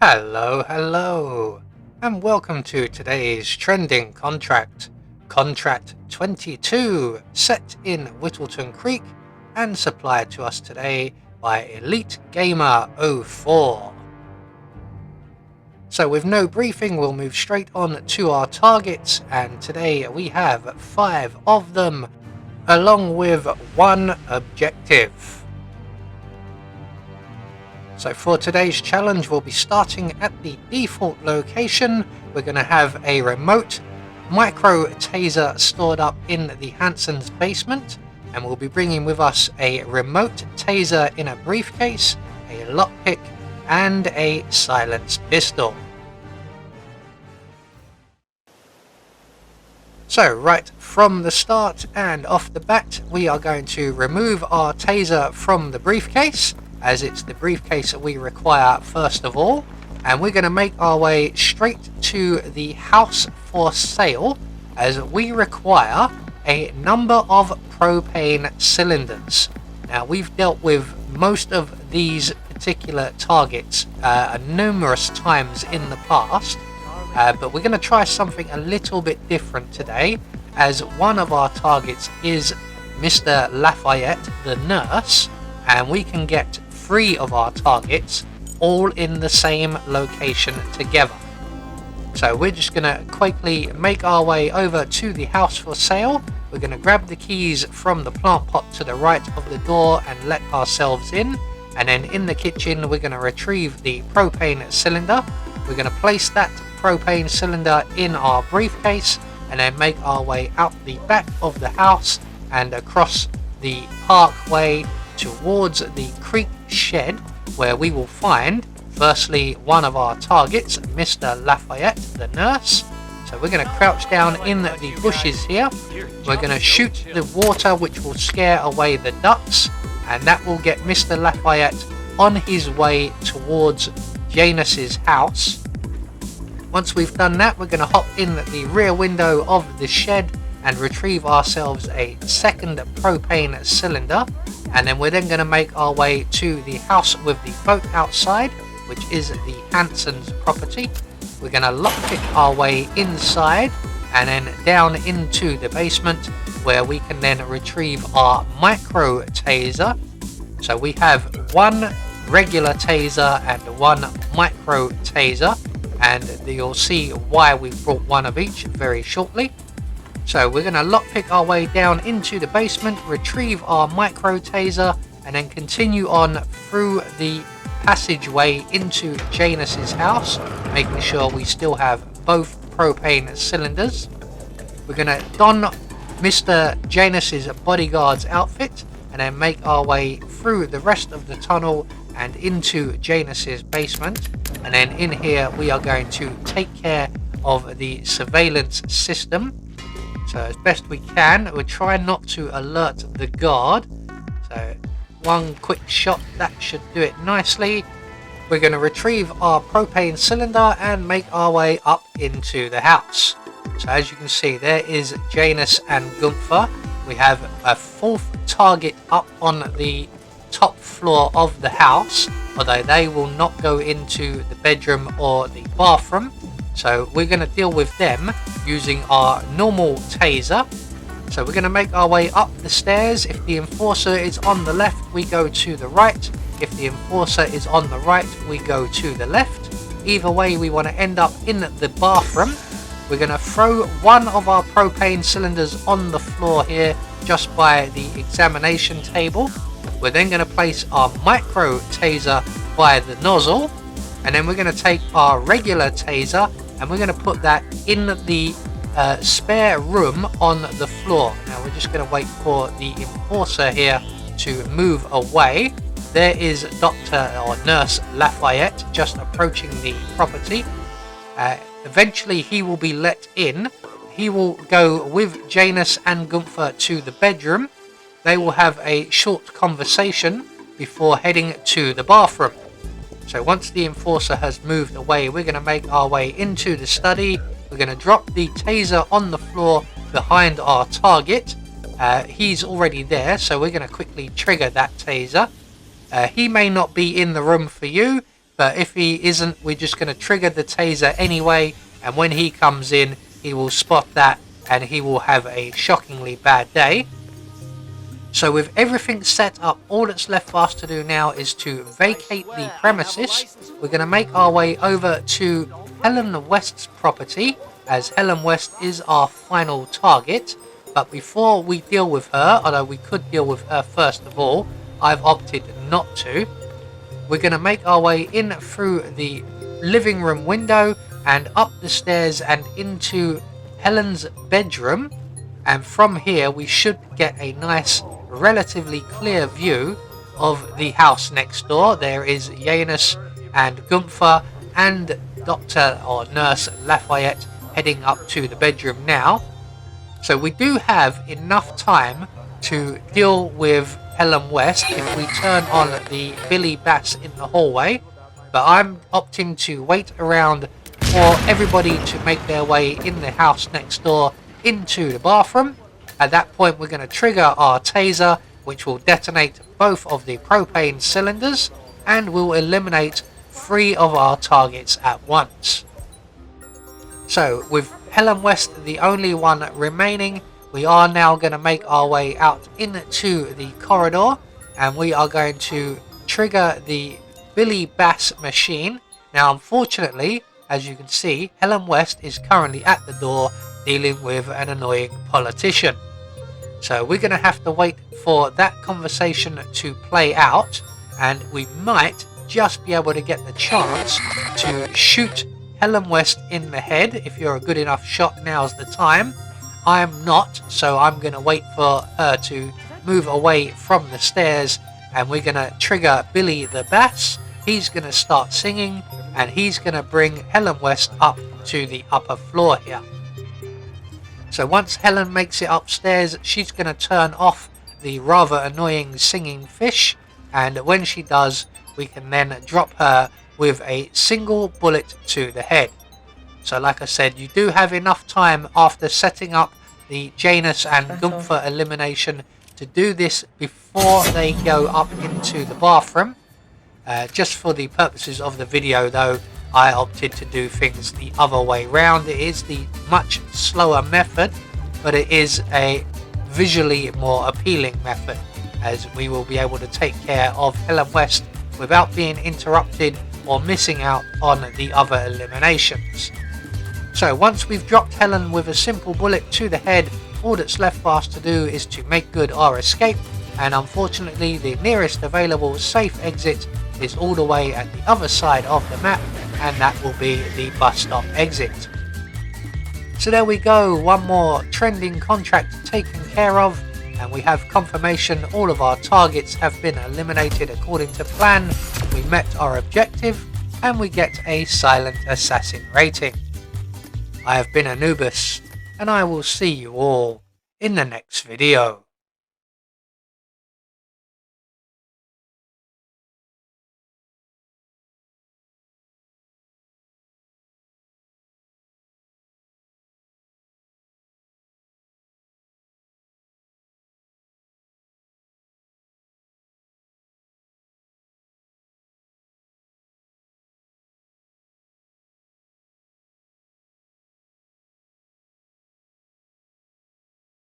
Hello, and welcome to today's trending contract, Contract 22, set in Whittleton Creek and supplied to us today by Elite Gamer 04. So with no briefing, we'll move straight on to our targets, and today we have 5 of them, along with one objective. So for today's challenge, we'll be starting at the default location. We're going to have a remote micro taser stored up in the Hanson's basement, and we'll be bringing with us a remote taser in a briefcase, a lockpick, and a silenced pistol. So right from the start and off the bat, we are going to remove our taser from the briefcase, as it's the briefcase that we require first of all, and we're going to make our way straight to the house for sale, as we require a number of propane cylinders. Now, we've dealt with most of these particular targets numerous times in the past, but we're going to try something a little bit different today, as one of our targets is Mr. Lafayette, the nurse, and we can get 3 of our targets all in the same location together. So we're just going to quickly make our way over to the house for sale. We're going to grab the keys from the plant pot to the right of the door and let ourselves in, and then in the kitchen we're going to retrieve the propane cylinder. We're going to place that propane cylinder in our briefcase and then make our way out the back of the house and across the parkway towards the creek shed, where we will find firstly one of our targets, Mr. Lafayette, the nurse. So we're going to crouch down in the bushes here. We're going to shoot the water, which will scare away the ducks, and that will get Mr. Lafayette on his way towards Janus's house. Once we've done that, we're going to hop in the rear window of the shed and retrieve ourselves a second propane cylinder, and then we're then going to make our way to the house with the boat outside, which is the Hanson's property. We're going to lockpick our way inside and then down into the basement, where we can then retrieve our micro taser. So we have one regular taser and one micro taser, and you'll see why we've brought one of each very shortly. So we're going to lockpick our way down into the basement, retrieve our micro taser, and then continue on through the passageway into Janus's house, making sure we still have both propane cylinders. We're going to don Mr. Janus's bodyguard's outfit and then make our way through the rest of the tunnel and into Janus's basement. And then in here we are going to take care of the surveillance system. So as best we can, we'll try not to alert the guard. So one quick shot, that should do it nicely. We're going to retrieve our propane cylinder and make our way up into the house. So as you can see, there is Janus and Gunther. We have a 4th target up on the top floor of the house, although they will not go into the bedroom or the bathroom. So we're going to deal with them using our normal taser. So we're going to make our way up the stairs. If the enforcer is on the left, we go to the right. If the enforcer is on the right, we go to the left. Either way, we want to end up in the bathroom. We're going to throw one of our propane cylinders on the floor here, just by the examination table. We're then going to place our micro taser by the nozzle, and then we're going to take our regular taser and we're going to put that in the spare room on the floor. Now we're just going to wait for the enforcer here to move away. There is Dr. or Nurse Lafayette just approaching the property. Eventually he will be let in. He will go with Janus and Gunther to the bedroom. They will have a short conversation before heading to the bathroom. So once the enforcer has moved away, we're going to make our way into the study. We're going to drop the taser on the floor behind our target. He's already there, so we're going to quickly trigger that taser. He may not be in the room for you, but if he isn't, we're just going to trigger the taser anyway, and when he comes in, he will spot that and he will have a shockingly bad day. So with everything set up, all that's left for us to do now is to vacate the premises. We're going to make our way over to Helen West's property, as Helen West is our final target. But before we deal with her, although we could deal with her first of all, I've opted not to. We're going to make our way in through the living room window and up the stairs and into Helen's bedroom. And from here we should get a nice, relatively clear view of the house next door. There is Janus and Gunther and Dr. or Nurse Lafayette heading up to the bedroom now. So we do have enough time to deal with Helen West if we turn on the Billy Bass in the hallway, but I'm opting to wait around for everybody to make their way in the house next door into the bathroom. At that point we're going to trigger our taser, which will detonate both of the propane cylinders and will eliminate 3 of our targets at once. So with Helen West the only one remaining, we are now going to make our way out into the corridor, and we are going to trigger the Billy Bass machine. Now unfortunately, as you can see, Helen West is currently at the door dealing with an annoying politician. So we're going to have to wait for that conversation to play out, and we might just be able to get the chance to shoot Helen West in the head. If you're a good enough shot, now's the time. I am not, so I'm going to wait for her to move away from the stairs, and we're going to trigger Billy the Bass. He's going to start singing, and he's going to bring Helen West up to the upper floor here. So once Helen makes it upstairs, she's going to turn off the rather annoying singing fish, and when she does, we can then drop her with a single bullet to the head. So like I said, you do have enough time after setting up the Janus and Gunther elimination to do this before they go up into the bathroom. Just for the purposes of the video though, I opted to do things the other way round. It is the much slower method, but it is a visually more appealing method, as we will be able to take care of Helen West without being interrupted or missing out on the other eliminations. So once we've dropped Helen with a simple bullet to the head, all that's left for us to do is to make good our escape, and unfortunately the nearest available safe exit is all the way at the other side of the map, and that will be the bus stop exit. So there we go, one more trending contract taken care of, and we have confirmation all of our targets have been eliminated according to plan. We met our objective and we get a silent assassin rating. I have been Anubis, and I will see you all in the next video.